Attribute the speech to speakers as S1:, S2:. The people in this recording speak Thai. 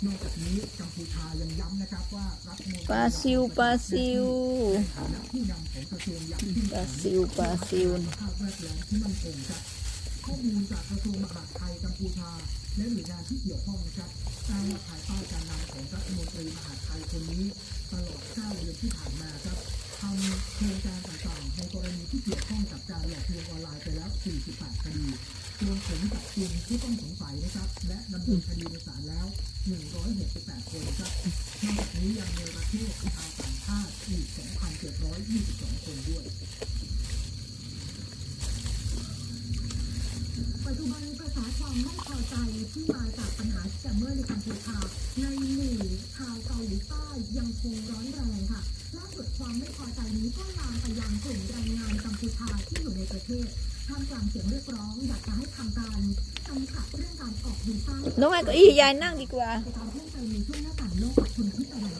S1: นอกจากนี้กัมพูชายังย้ำนะครับว่ารัฐมนตรี
S2: ปลาซิวปลาซิว
S1: ในฐานะผู้นำของกระทรวงอย่างที่
S2: ปลาซิวปลาซิว
S1: สภาพแวดล้อมที่มั่นคงครับข้อมูลจากกระทรวงมหาดไทยกัมพูชาและหน่วยงานที่เกี่ยวข้องนะครับอ้างว่าภายใต้การนำของรัฐมนตรีมหาดไทยคนนี้ตลอด9 เดือนที่ผ่านมาครับทำโครงการต่างๆในกรณีที่เกี่ยวข้องกับการหลอกลวงออนไลน์ไปแล้ว 48 คดีรวมถึงจับกุมผู้ต้องสงสัยนะครับและดำเนินคดีในศาลแล้ว 168 คนครับนอกจากนี้ยังในประเทศชาวต่างชาติอีก 2,722 คนด้วย
S3: ปัจจุบันกระแสความไม่พอใจที่มาจากปัญหาสแกมเมอร์ในกัมพูชาในหมู่ชาวเกาหลีใต้ยังคงร้อนแรงค่ะล่าสุดความไม่พอใจนี้ก็ลามไปยังกลุ่มแรงงานกัมพูชาที่อยู่ในประเทศท่ามกลางเสียงเรียกร้องอยากจะให้ทำการจำกัดเรื่องการออกวีซ่า
S2: น้องไอ้เก้าอี้ยายนั่งดีกว่า
S3: ไปตามเพิ่มเติมในช่วงหน้าต่างโลกกับคุณพิตวัน